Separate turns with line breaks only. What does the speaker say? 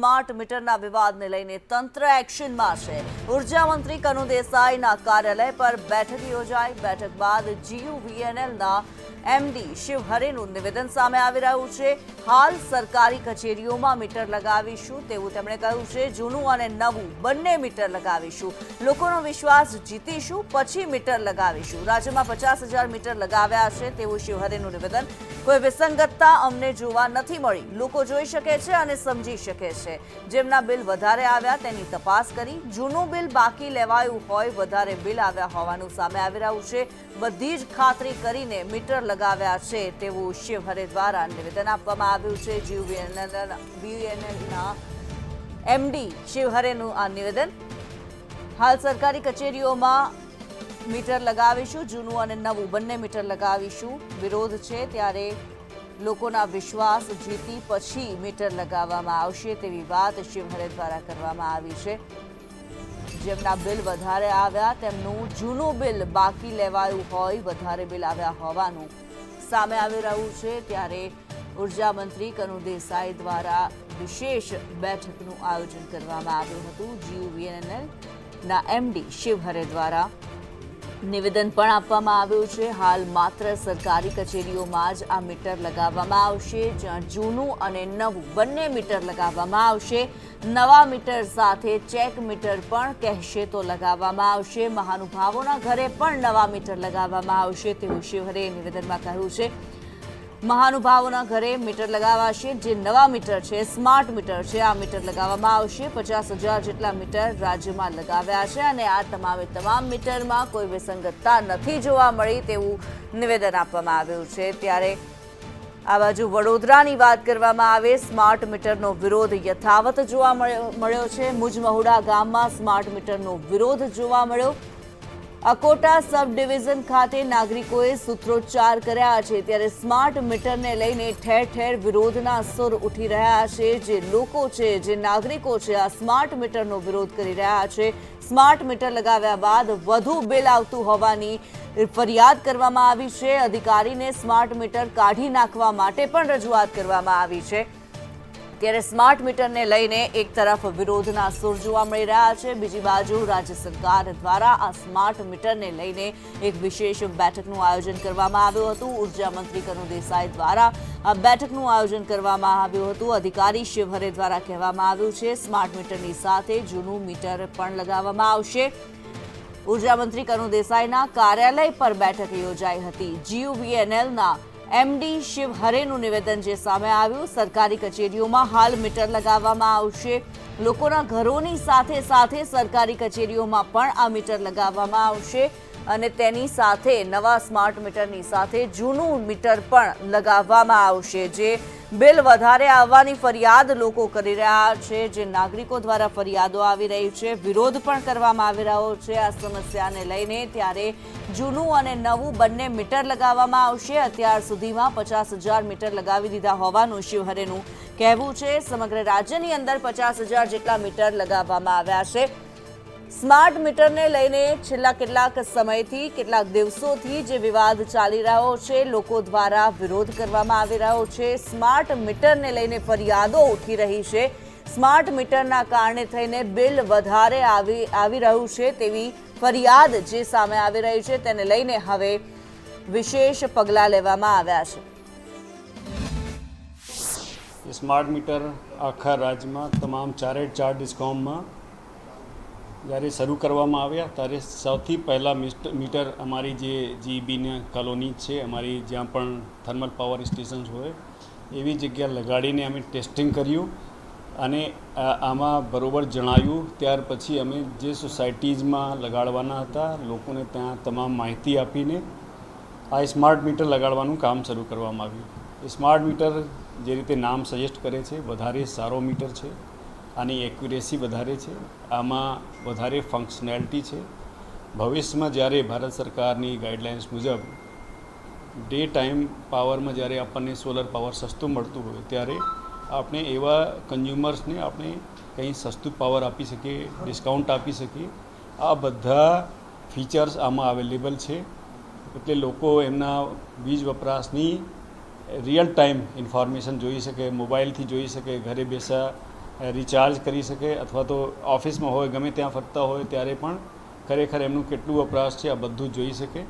Smart મીટરના વિવાદને લઈને તંત્ર એક્શનમાં છે। ઉર્જા મંત્રી કનુ દેસાઈના કાર્યાલય પર બેઠક યોજાઈ। બેઠક બાદ GUVNLના MD શિવ હરેનું નિવેદન સામે આવી રહ્યું છે। હાલ સરકારી કચેરીઓમાં મીટર લગાવીશું તેવું તેમણે કહ્યું છે। જૂનું અને નવું બંને મીટર લગાવીશું, લોકોનો વિશ્વાસ જીતીશું, પછી મીટર લગાવીશું। રાજ્યમાં 50,000 મીટર લગાવ્યા છે તેવું શિવ હરેનું નિવેદન। કોઈ વિસંગતતા અમને જોવા નથી મળી। લોકો જોઈ શકે છે અને સમજી શકે છે। જેમના બિલ વધારે આવ્યા તેની તપાસ કરી, જૂનું બિલ બાકી લેવાયું હોય, વધારે બિલ આવ્યા હોવાનું સામે આવી રહ્યું છે। બધી જ ખાતરી કરીને મીટર લગાવ્યા છે તેવું શિવ હરે દ્વારા નિવેદન આપવામાં આવ્યું છે। GUVNLના MD શિવ હરેનું આ નિવેદન। હાલ સરકારી કચેરીઓમાં મીટર લગાવીશું, જૂનું અને નવું બંને મીટર લગાવીશું। વિરોધ છે ત્યારે લોકોના વિશ્વાસ જીતી પછી મીટર લગાવવામાં આવશે તેવી વાત શિવ હરે દ્વારા કરવામાં આવી છે। જેમના બિલ વધારે આવ્યા તેમનું જૂનું બિલ બાકી લેવાયું હોય, વધારે બિલ આવ્યા હોવાનું સામે આવી રહ્યું છે। ત્યારે ઉર્જા મંત્રી કનુ દેસાઈ દ્વારા વિશેષ બેઠકનું આયોજન કરવામાં આવ્યું હતું। GUVNLના MD શિવ હરે દ્વારા નિવેદન પણ આપવામાં આવ્યું છે। હાલ માત્ર સરકારી કચેરીઓમાં જ આ મીટર લગાવવામાં આવશે, જ્યાં જૂનું અને નવું બંને મીટર લગાવવામાં આવશે। નવા મીટર સાથે ચેક મીટર પણ કહેશે તો લગાવવામાં આવશે। મહાનુભાવોના ઘરે પણ નવા મીટર લગાવવામાં આવશે તેવું શિવ હરેએ નિવેદનમાં કહ્યું છે। મહાનુભાવોના ઘરે મીટર લગાવાશે, જે નવા મીટર છે, સ્માર્ટ મીટર છે, આ મીટર લગાવવામાં આવશે। 50,000 જેટલા મીટર રાજ્યમાં લગાવ્યા છે અને આ તમામ મીટરમાં કોઈ વિસંગતતા નથી જોવા મળી તેવું નિવેદન આપવામાં આવ્યું છે। ત્યારે આ બાજુ વડોદરાની વાત કરવામાં આવે, સ્માર્ટ મીટરનો વિરોધ યથાવત જોવા મળ્યો છે। મુજમહુડા ગામમાં સ્માર્ટ મીટરનો વિરોધ જોવા મળ્યો। અકોટા સબ ડિવિઝન ખાતે નાગરિકોએ સૂત્રોચ્ચાર કર્યા છે। ત્યારે સ્માર્ટ મીટરને લઈને ઠેર ઠેર વિરોધના સુર ઉઠી રહ્યા છે। જે લોકો છે, જે નાગરિકો છે, આ સ્માર્ટ મીટરનો વિરોધ કરી રહ્યા છે। સ્માર્ટ મીટર લગાવ્યા બાદ વધુ બિલ આવતું હોવાની ફરિયાદ કરવામાં આવી છે। અધિકારીને સ્માર્ટ મીટર કાઢી નાખવા માટે પણ રજૂઆત કરવામાં આવી છે। ત્યારે સ્માર્ટ મીટરને લઈને એક તરફ વિરોધના સુર જોવા મળી રહ્યા છે, બીજી બાજુ રાજ્ય સરકાર દ્વારા આ સ્માર્ટ મીટરને લઈને એક વિશેષ બેઠકનું આયોજન કરવામાં આવ્યું હતું। ઉર્જા મંત્રી કનુ દેસાઈ દ્વારા આ બેઠકનું આયોજન કરવામાં આવ્યું હતું। અધિકારી શિવ હરે દ્વારા કહેવામાં આવ્યું છે સ્માર્ટ મીટરની સાથે જૂનું મીટર પણ લગાવવામાં આવશે। ઉર્જા મંત્રી કનુ દેસાઈના કાર્યાલય પર બેઠક યોજાઈ હતી। GUVNLના MD શિવ હરેનું નિવેદન જે સામે આવ્યું, સરકારી કચેરીઓમાં હાલ મીટર લગાવવામાં આવશે, લોકોના ઘરોની સાથે સાથે સરકારી કચેરીઓમાં પણ આ મીટર લગાવવામાં આવશે અને તેની સાથે નવા સ્માર્ટ મીટરની સાથે જૂનું મીટર પણ લગાવવામાં આવશે। જે બિલ વધારે આવવાની ફરિયાદ લોકો કરી રહ્યા છે, જે નાગરિકો દ્વારા ફરિયાદો આવી રહી છે, વિરોધ પણ કરવામાં આવી રહ્યો છે આ સમસ્યાને લઈને। ત્યારે જૂનું અને નવું બંને મીટર લગાવવામાં આવશે। અત્યાર સુધીમાં 50,000 મીટર લગાવી દીધા હોવાનું શિવ હરેનું કહેવું છે। સમગ્ર રાજ્યની અંદર 50,000 જેટલા મીટર લગાવવામાં આવ્યા છે। સ્માર્ટ મીટરને લઈને છેલ્લા કેટલાક સમયથી, કેટલાક દિવસોથી જે વિવાદ ચાલી રહ્યો છે, લોકો દ્વારા વિરોધ કરવામાં આવી રહ્યો છે। સ્માર્ટ મીટરને લઈને ફરિયાદો ઉઠી રહી છે। સ્માર્ટ મીટરના કારણે થઈને બિલ વધારે આવી રહ્યું છે તેવી ફરિયાદ જે સામે આવી રહી છે, તેને લઈને હવે વિશેષ પગલાં લેવામાં આવ્યા છે।
સ્માર્ટ મીટર આખા રાજ્યમાં તમામ 4 ડિસ્કોમમાં જ્યારે શરૂ કરવામાં આવ્યા ત્યારે સૌથી પહેલાં મીટર અમારી જે GEBની કોલોની છે, અમારી જ્યાં પણ થર્મલ પાવર સ્ટેશન્સ હોય એવી જગ્યા લગાડીને અમે ટેસ્ટિંગ કર્યું અને આમાં બરોબર જણાવ્યું। ત્યાર પછી અમે જે સોસાયટીઝમાં લગાડવાના હતા લોકોને ત્યાં તમામ માહિતી આપીને આ સ્માર્ટ મીટર લગાડવાનું કામ શરૂ કરવામાં આવ્યું। સ્માર્ટ મીટર જે રીતે નામ સજેસ્ટ કરે છે, વધારે સારો મીટર છે, આની એક્યુરેસી વધારે છે, આમાં વધારે ફંક્શનાલિટી છે। ભવિષ્યમાં જ્યારે ભારત સરકારની ગાઈડલાઇન્સ મુજબ ડે ટાઈમ પાવરમાં જ્યારે આપણને સોલર પાવર સસ્તું મળતું હોય ત્યારે આપણે એવા કન્ઝ્યુમર્સને આપણે કંઈ સસ્તું પાવર આપી શકીએ, ડિસ્કાઉન્ટ આપી શકીએ। આ બધા ફીચર્સ આમાં અવેલેબલ છે, એટલે લોકો એમના વીજ વપરાશની રિયલ ટાઈમ ઇન્ફોર્મેશન જોઈ શકે, મોબાઈલથી જોઈ શકે, ઘરે બેસા રિચાર્જ કરી શકે અથવા તો ઓફિસમાં હોય ગમે ત્યાં ફરતા હોય ત્યારે પણ ખરેખર એમનું કેટલું વપરાશ છે આ બધું જોઈ શકે.